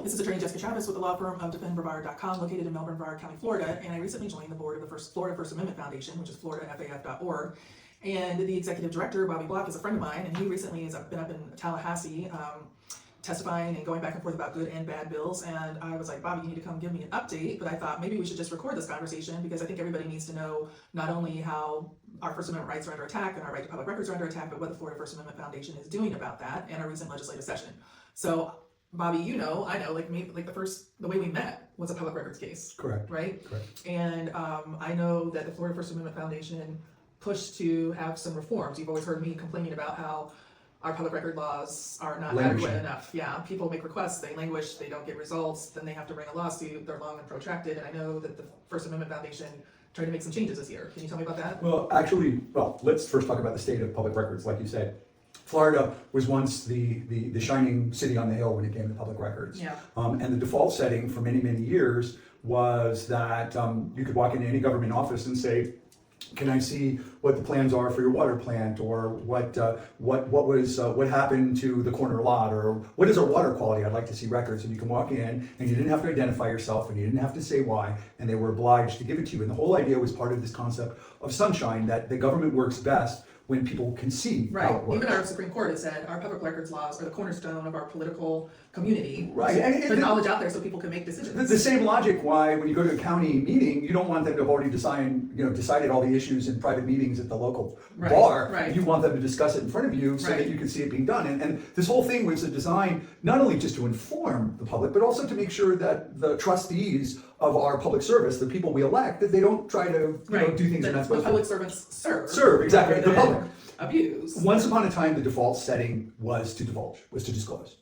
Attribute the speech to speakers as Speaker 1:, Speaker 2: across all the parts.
Speaker 1: This is attorney Jessica Travis with the law firm of defendbrevard.com, located in Melbourne, Brevard County, Florida, and I recently joined the board of the Florida First Amendment Foundation, which is floridafaf.org, and the executive director, Bobby Block, is a friend of mine, and he recently has been up in Tallahassee testifying and going back and forth about good and bad bills, and I was like, Bobby, you need to come give me an update, but I thought maybe we should just record this conversation because I think everybody needs to know not only how our First Amendment rights are under attack and our right to public records are under attack, but what the Florida First Amendment Foundation is doing about that and our recent legislative session. So Bobby, I know, the way we met was a public records case.
Speaker 2: Correct.
Speaker 1: Right?
Speaker 2: Correct.
Speaker 1: And I know that the Florida First Amendment Foundation pushed to have some reforms. You've always heard me complaining about how our public record laws are not adequate enough. Yeah, people make requests, they languish, they don't get results, then they have to bring a lawsuit, they're long and protracted, and I know that the First Amendment Foundation tried to make some changes this year. Can you tell me about that?
Speaker 2: Well, let's first talk about the state of public records, like you said. Florida was once the shining city on the hill when it came to public records.
Speaker 1: Yeah.
Speaker 2: And the default setting for many, many years was that you could walk into any government office and say, can I see what the plans are for your water plant, or what happened to the corner lot, or what is our water quality? I'd like to see records. And you can walk in and you didn't have to identify yourself and you didn't have to say why, and they were obliged to give it to you. And the whole idea was part of this concept of sunshine, that the government works best when people can see how it works.
Speaker 1: Even our Supreme Court has said our public records laws are the cornerstone of our political community.
Speaker 2: Right.
Speaker 1: Put knowledge out there so people can make decisions.
Speaker 2: The same logic why when you go to a county meeting, you don't want them to have already decided all the issues in private meetings at the local bar.
Speaker 1: Right.
Speaker 2: You want them to discuss it in front of you so that you can see it being done. And this whole thing was designed not only just to inform the public, but also to make sure that the trustees of our public service, the people we elect, that they don't try to do things they're not supposed to.
Speaker 1: The public servants
Speaker 2: Serve, exactly. The public.
Speaker 1: Abuse.
Speaker 2: Once upon a time, the default setting was to divulge, was to disclose.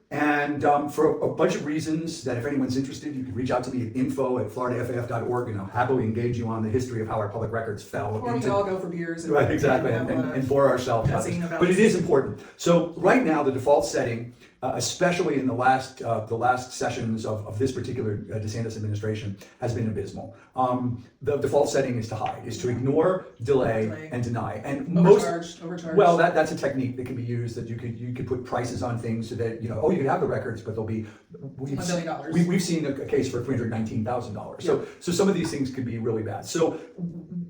Speaker 2: And for a bunch of reasons that if anyone's interested, you can reach out to me at info@floridafaf.org, and I'll happily engage you on the history of how our public records fell.
Speaker 1: Or we can all go for beers.
Speaker 2: Right, exactly, and bore ourselves out. But it is important. So right now, the default setting, especially in the last sessions of this particular DeSantis administration, has been abysmal. The default setting is to hide, is to ignore, delay, and deny. And
Speaker 1: overcharge.
Speaker 2: Well, that's a technique that can be used, that you could put prices on things so that you can have the records, but they'll be
Speaker 1: $1 million.
Speaker 2: We've seen a case for $319,000. So some of these things could be really bad. So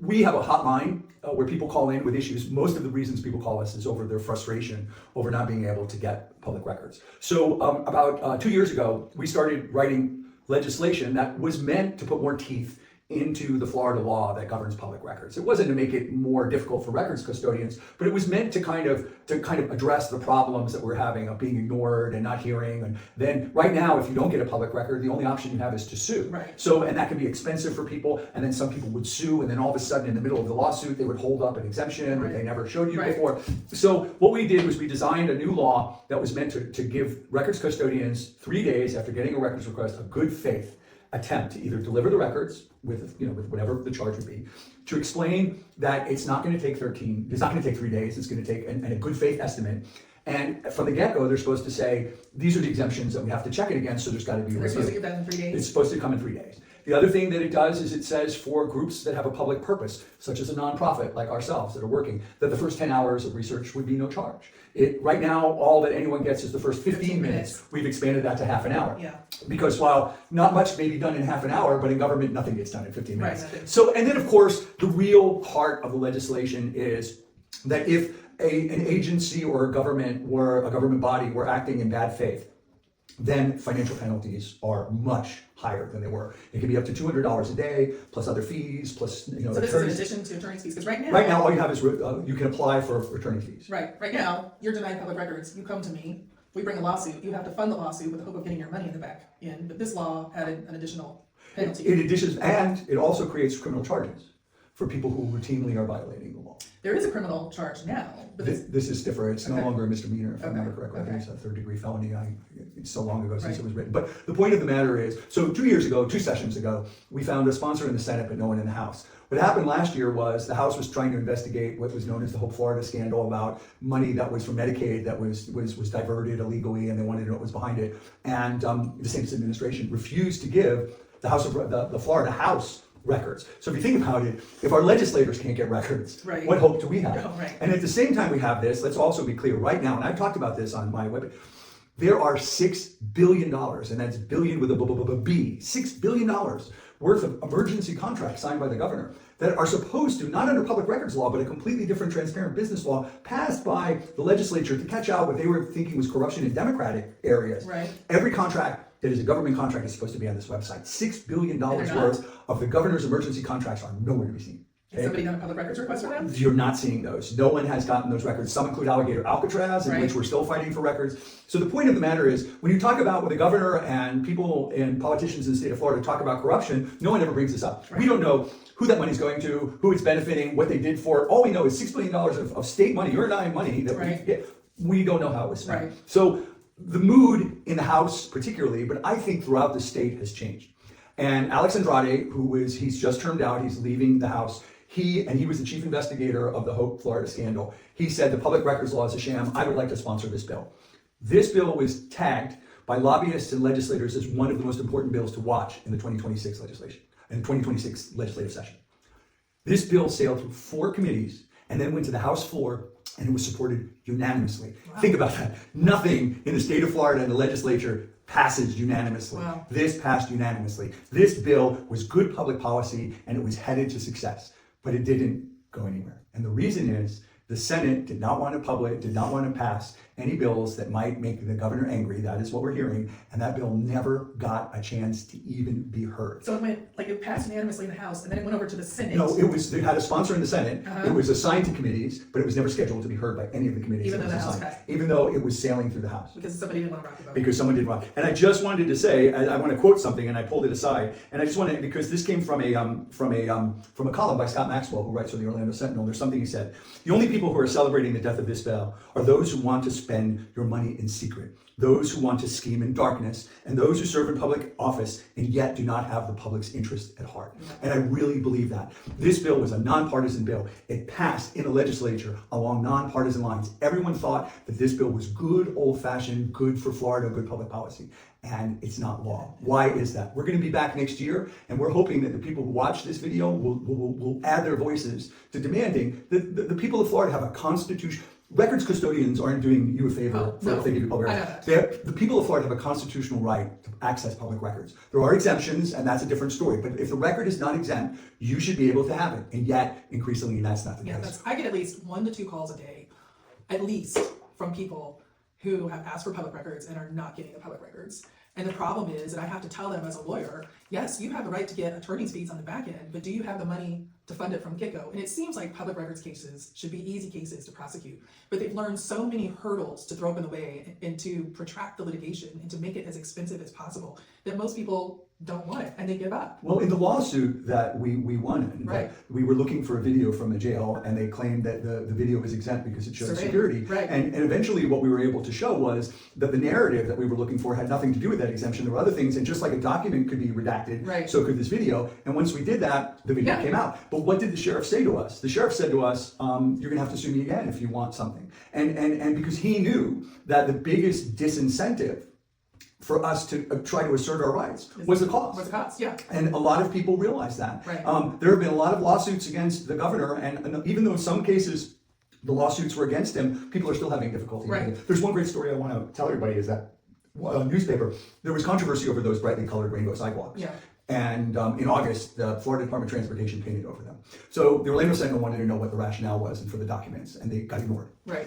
Speaker 2: we have a hotline where people call in with issues. Most of the reasons people call us is over their frustration over not being able to get public records. So about 2 years ago, we started writing legislation that was meant to put more teeth into the Florida law that governs public records. It wasn't to make it more difficult for records custodians, but it was meant to kind of address the problems that we're having of being ignored and not hearing. And then right now, if you don't get a public record, the only option you have is to sue.
Speaker 1: Right.
Speaker 2: So, and that can be expensive for people. And then some people would sue, and then all of a sudden, in the middle of the lawsuit, they would hold up an exemption that they never showed you before. So what we did was we designed a new law that was meant to give records custodians 3 days after getting a records request a good faith attempt to either deliver the records with whatever the charge would be, to explain that it's not going to take 3 days, it's going to take a good faith estimate. And from the get-go, they're supposed to say, these are the exemptions that we have to check it against, so there's got to be a
Speaker 1: review. They're supposed to give that in 3 days?
Speaker 2: It's supposed to come in 3 days. The other thing that it does is it says for groups that have a public purpose, such as a nonprofit like ourselves that are working, that the first 10 hours of research would be no charge. Right now, all that anyone gets is the first 15 minutes. We've expanded that to half an hour.
Speaker 1: Yeah.
Speaker 2: Because while not much may be done in half an hour, but in government, nothing gets done in 15 minutes.
Speaker 1: Right,
Speaker 2: So, and then of course, the real heart of the legislation is that if an agency or a government body were acting in bad faith, then financial penalties are much higher than they were. It can be up to $200 a day, plus other fees, plus
Speaker 1: So this is in addition to attorney's fees, because right now
Speaker 2: all you have is you can apply for attorney fees.
Speaker 1: Right now you're denied public records. You come to me, we bring a lawsuit. You have to fund the lawsuit with the hope of getting your money in the back end. But this law added an additional penalty.
Speaker 2: In addition, and it also creates criminal charges for people who routinely are violating the law.
Speaker 1: There is a criminal charge now, but
Speaker 2: this is different. It's no longer a misdemeanor, if I remember correctly. I think it's a third-degree felony. It's so long ago since it was written. But the point of the matter is, so 2 sessions ago, we found a sponsor in the Senate, but no one in the House. What happened last year was the House was trying to investigate what was known as the Hope Florida scandal about money that was from Medicaid that was diverted illegally, and they wanted to know what was behind it. And the DeSantis administration refused to give the Florida House records. So if you think about it, if our legislators can't get records, what hope do we have?
Speaker 1: No, right.
Speaker 2: And at the same time we have this, let's also be clear right now, and I've talked about this on my website, There are $6 billion, and that's billion with a B, $6 billion worth of emergency contracts signed by the governor that are supposed to, not under public records law, but a completely different transparent business law passed by the legislature to catch out what they were thinking was corruption in democratic areas.
Speaker 1: Right.
Speaker 2: Every contract that is a government contract is supposed to be on this website. $6 billion worth of the governor's emergency contracts are nowhere to be seen.
Speaker 1: Has somebody done a public records request for them?
Speaker 2: You're not seeing those. No one has gotten those records. Some include Alligator Alcatraz, in which we're still fighting for records. So the point of the matter is, when you talk about when the governor and people and politicians in the state of Florida talk about corruption, no one ever brings this up. Right. We don't know who that money's going to, who it's benefiting, what they did for it. All we know is $6 billion of state money, your and I money, that we get. We don't know how it was spent. Right. So the mood in the House particularly, but I think throughout the state has changed. And Alex Andrade, he's just termed out, he's leaving the House. He was the chief investigator of the Hope Florida scandal. He said the public records law is a sham. I would like to sponsor this bill. This bill was tagged by lobbyists and legislators as one of the most important bills to watch in the 2026 legislative session. This bill sailed through 4 committees and then went to the House floor, and it was supported unanimously. Wow. Think about that. Nothing in the state of Florida and the legislature passes unanimously. Wow. This passed unanimously. This bill was good public policy, and it was headed to success. But it didn't go anywhere. And the reason is the Senate did not want to pass any bills that might make the governor angry. That is what we're hearing. And that bill never got a chance to even be heard.
Speaker 1: So it passed unanimously in the House, and then it went over to the Senate.
Speaker 2: No, it had a sponsor in the Senate. It was assigned to committees, but it was never scheduled to be heard by any of the committees.
Speaker 1: Even though the House passed.
Speaker 2: Even though it was sailing through the House.
Speaker 1: Because somebody didn't want to rock the boat.
Speaker 2: Because someone didn't want. And I just wanted to say, I want to quote something, and I pulled it aside. And I just wanted, because this came from a column by Scott Maxwell, who writes for the Orlando Sentinel. There's something he said. The only people who are celebrating the death of this bill are those who want to spend your money in secret, those who want to scheme in darkness, and those who serve in public office and yet do not have the public's interest at heart. And I really believe that. This bill was a nonpartisan bill. It passed in the legislature along nonpartisan lines. Everyone thought that this bill was good, old-fashioned, good for Florida, good public policy. And it's not law. Why is that? We're going to be back next year, and we're hoping that the people who watch this video will add their voices to demanding that the people of Florida have a constitution. Records custodians aren't doing you a favor if they give you public records. The people of Florida have a constitutional right to access public records. There are exemptions, and that's a different story. But if the record is not exempt, you should be able to have it. And yet, increasingly, that's not the case.
Speaker 1: I get at least 1 to 2 calls a day, at least, from people who have asked for public records and are not getting the public records. And the problem is that I have to tell them as a lawyer, yes, you have the right to get attorney's fees on the back end, but do you have the money to fund it from get-go? And it seems like public records cases should be easy cases to prosecute, but they've learned so many hurdles to throw up in the way and to protract the litigation and to make it as expensive as possible that most people don't want it, and they give up.
Speaker 2: Well, in the lawsuit that we won, we were looking for a video from the jail, and they claimed that the video was exempt because it showed security.
Speaker 1: Right.
Speaker 2: And eventually what we were able to show was that the narrative that we were looking for had nothing to do with that exemption. There were other things, and just like a document could be redacted, so could this video. And once we did that, the video came out. But what did the sheriff say to us? The sheriff said to us, you're gonna have to sue me again if you want something. And because he knew that the biggest disincentive for us to try to assert our rights was the cost.
Speaker 1: Was the cost, yeah.
Speaker 2: And a lot of people realize that.
Speaker 1: Right.
Speaker 2: There have been a lot of lawsuits against the governor, and even though in some cases the lawsuits were against him, people are still having difficulty.
Speaker 1: Right.
Speaker 2: There's one great story I want to tell everybody is that newspaper, there was controversy over those brightly colored rainbow sidewalks.
Speaker 1: Yeah. And
Speaker 2: in August, the Florida Department of Transportation painted over them. So the Orlando Sentinel wanted to know what the rationale was and for the documents, and they got ignored.
Speaker 1: Right.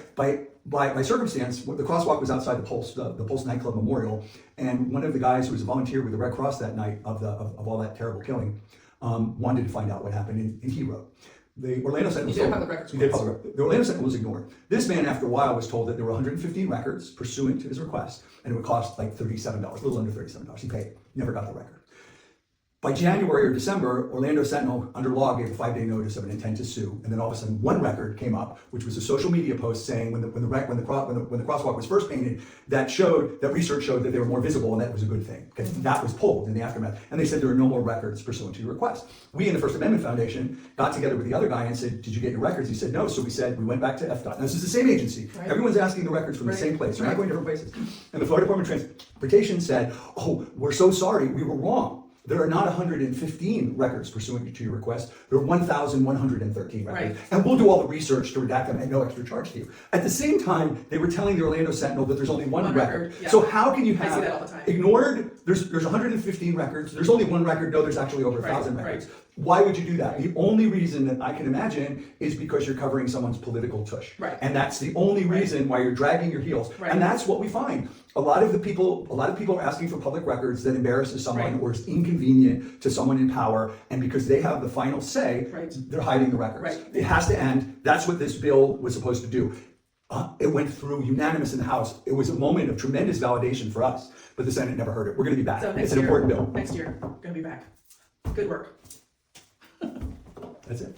Speaker 2: By circumstance, the crosswalk was outside the Pulse nightclub memorial, and one of the guys who was a volunteer with the Red Cross that night of all that terrible killing wanted to find out what happened, and he wrote. The Orlando Sentinel the Orlando Sentinel was ignored. This man, after a while, was told that there were 115 records pursuant to his request, and it would cost like $37, a little under $37. He paid. Never got the record. By January or December, Orlando Sentinel, under law, gave a 5-day notice of an intent to sue, and then all of a sudden, one record came up, which was a social media post saying when the crosswalk was first painted, that research showed that they were more visible, and that was a good thing. Okay? That was pulled in the aftermath, and they said there are no more records pursuant to your request. We in the First Amendment Foundation got together with the other guy and said, "Did you get your records?" He said, "No." So we went back to FDOT. Now, this is the same agency. Right. Everyone's asking the records from the same place. They're not going different places. And the Florida Department of Transportation said, "Oh, we're so sorry. We were wrong. there are not 115 records pursuant to your request. There are 1,113 records.
Speaker 1: Right.
Speaker 2: And we'll do all the research to redact them at no extra charge to you. At the same time, they were telling the Orlando Sentinel that there's only one
Speaker 1: One
Speaker 2: record.
Speaker 1: record, yeah.
Speaker 2: So how can you
Speaker 1: I see
Speaker 2: have
Speaker 1: that all the time.
Speaker 2: ignored, there's 115 records, there's only one record, no, there's actually over 1,000
Speaker 1: Right,
Speaker 2: records. Why would you do that? The only reason that I can imagine is because you're covering someone's political tush.
Speaker 1: Right.
Speaker 2: And that's the only reason why you're dragging your heels.
Speaker 1: Right.
Speaker 2: And that's what we find. A lot of people are asking for public records that embarrasses someone
Speaker 1: Right.
Speaker 2: or is inconvenient to someone in power, and because they have the final say,
Speaker 1: Right.
Speaker 2: they're hiding the records.
Speaker 1: Right.
Speaker 2: It has to end. That's what this bill was supposed to do. It went through unanimous in the House. It was a moment of tremendous validation for us, but the Senate never heard it. We're going to be back.
Speaker 1: So
Speaker 2: It's
Speaker 1: next
Speaker 2: an
Speaker 1: year,
Speaker 2: important bill.
Speaker 1: next year, gonna be back. Good work.
Speaker 2: That's it.